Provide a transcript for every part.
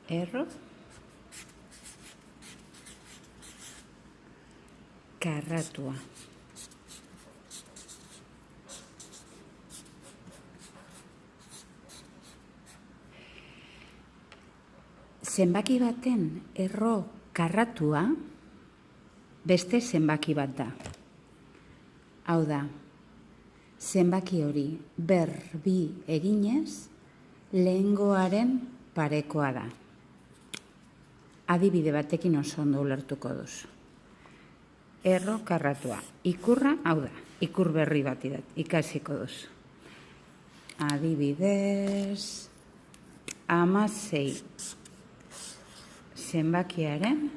erro karratua. Zenbaki baten erro karratua beste zenbaki bat da. Hau da, zenbaki hori berbi eginez lehengoaren parekoa da. Adibide batekin oso ondo ulertuko duzu. Erro karratua. Ikurra, hau da, ikur berri bat ikasiko duzu. Adibidez, 16 zenbakiaren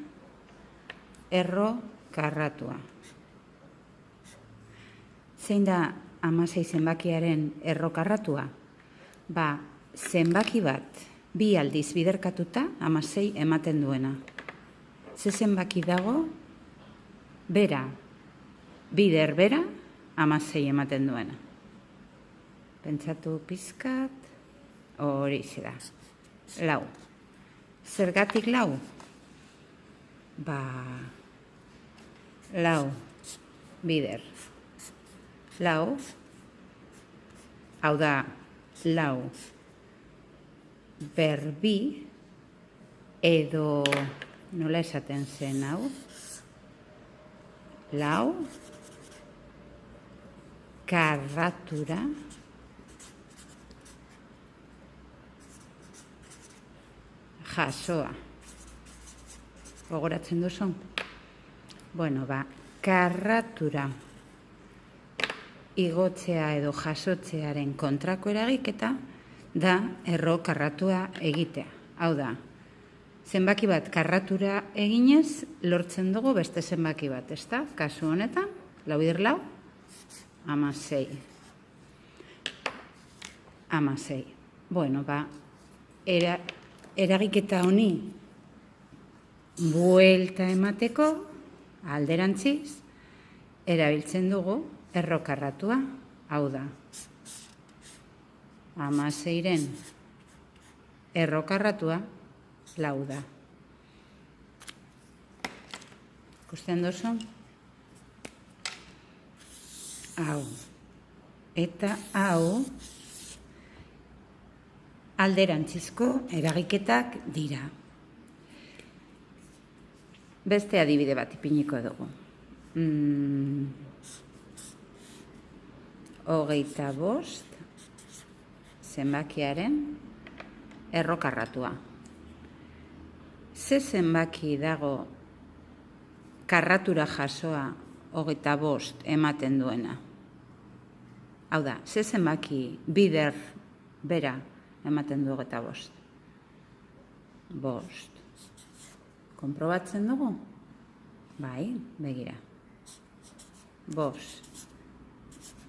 erro karratua. Zein da 16 zenbakiaren erro karratua? Zenbaki bat bi aldiz biderkatuta 16 ematen duena. Ze zenbaki dago? Bera, bider bera, 16 ematen duena. Pentsatu pizkat, horixe da. 4. Zergatik 4? 4 bider. 4, hau da, 4 berbi, edo nola esaten zen hau? 4 karratura jasoa. Gogoratzen duzu? Karratura igotzea edo jasotzearen kontrako eragiketa da erro karratua egitea. Hau da, zenbaki bat karratura eginez lortzen dugu beste zenbaki bat, ezta? Kasu honetan, 4 bider 4, 16. 16. Eragiketa honi buelta emateko, alderantziz, erabiltzen dugu erro karratua, hau da. 16ren erro karratua 4 da. Ikusten duzu? Hau. Eta hau alderantzizko eragiketak dira. Beste adibide bat ipiniko dugu. 25 zenbakiaren erro karratua. Ze zenbaki dago karratura jasoa 25 ematen duena? Hau da, ze zenbaki bider bera ematen du 25? 5. Konprobatzen dugu? Bai, begira. 5.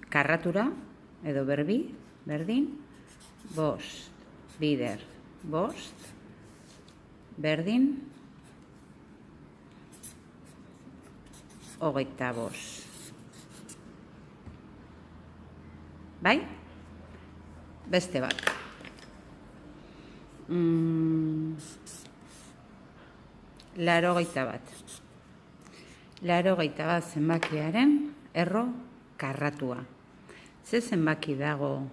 Karratura, edo berbi, berdin, 5 bider 5, berdin, 25. Bai? Beste bat. 81. 81 zenbakiaren erro karratua. Ze zenbaki dago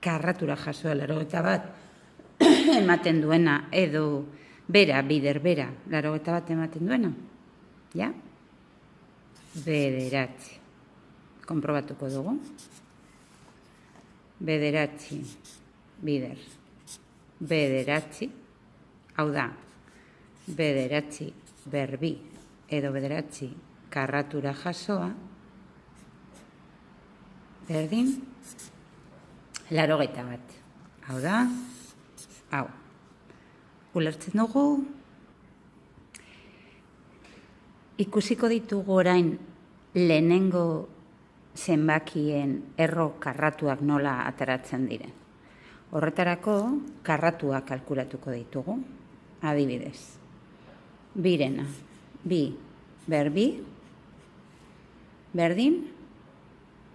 karratura jasoa 81 ematen duena, edo bera, bider bera, 81 ematen duena? Ja? 9. Konprobatuko dugu. 9 bider. 9, hau da, 9 berbi, edo 9 karratura jasoa, berdin, 81. Hau da, hau. Ulertzen dugu, ikusiko ditugu orain lehenengo zenbakien erro karratuak nola ateratzen diren. Horretarako karratuak kalkulatuko ditugu, adibidez. Birena, bi berbi, berdin,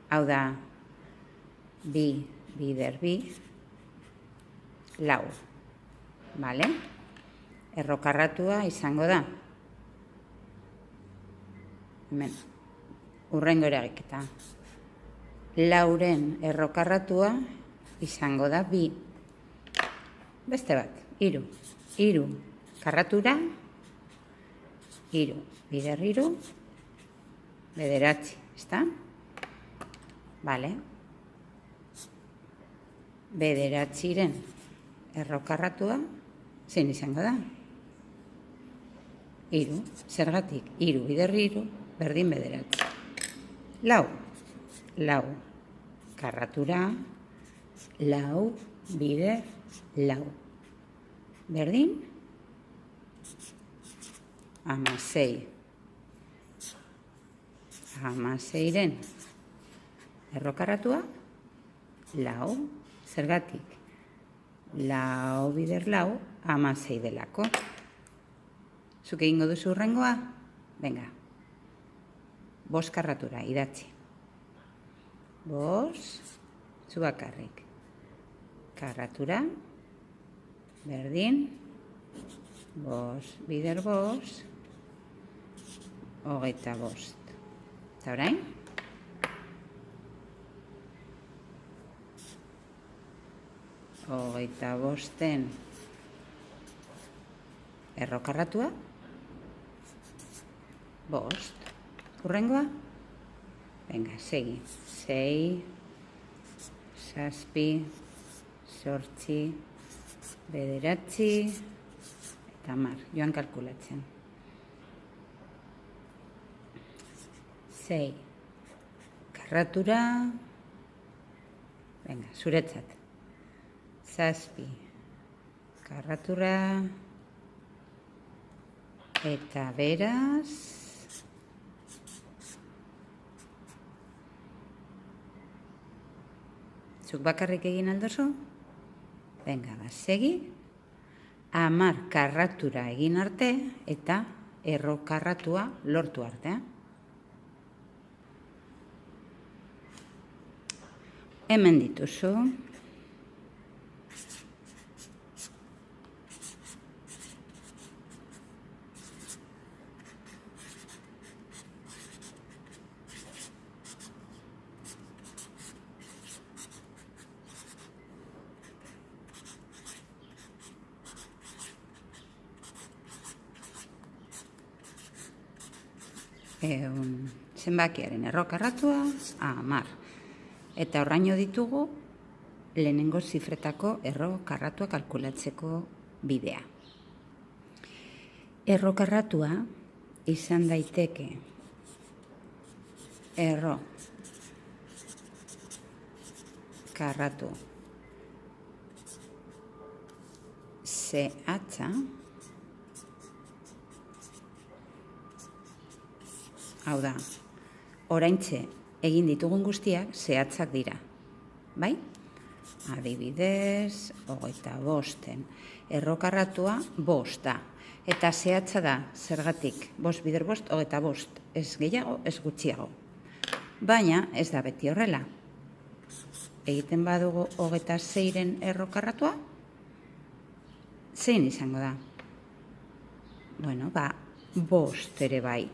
hau da, bi bider bi, 4. Bale? errokarratua izango da. Hemen, urrengo eragiketa. Lauren errokarratua izango da 2. Beste bat, 3. 3 karratura, 3 bider 3, bederatzi, ezta? Bale. Bederatziren errokarratua, zein izango da? 3. Zergatik, 3 bider 3, berdin bederatzi. 4. Karratura, 4 bider 4. Berdin? 16. 16ren errokarratua, 4. Zergatik, 4 bider 4, 16 delako. Zuk egingo duzu hurrengoa? Venga. 5 karratura, idatzi. 5, zu bakarrik. Karratura, berdin, 5 bider 5, 25. Eta orain? Hogeita bosten errokarratua, 5. Hurrengoa? Venga, segi. 6, 7, 8, bederatzi, eta 10. Joan kalkulatzen. 6. Karratura. Venga, zuretzat. 7. Karratura. Eta beraz. Zuk bakarrik egin aldozu? Venga, segi. 10 karratura egin arte eta erro karratua lortu arte. Hemen dituzu. Zenbakiaren errokarratua, 10. Eta horraino ditugu lehenengo zifretako errokarratua kalkulatzeko bidea. Errokarratua izan daiteke erro karratu zehatza, hau da, oraintxe egin ditugun guztiak zehatzak dira, bai? Adibidez, 25 errokarratua 5 da, eta zehatza da, zergatik, 5 bider 5, 25, ez gehiago, ez gutxiago. Baina ez da beti horrela. Egiten badugu 26ren errokarratua, zein izango da? Bueno, 5 ere bai.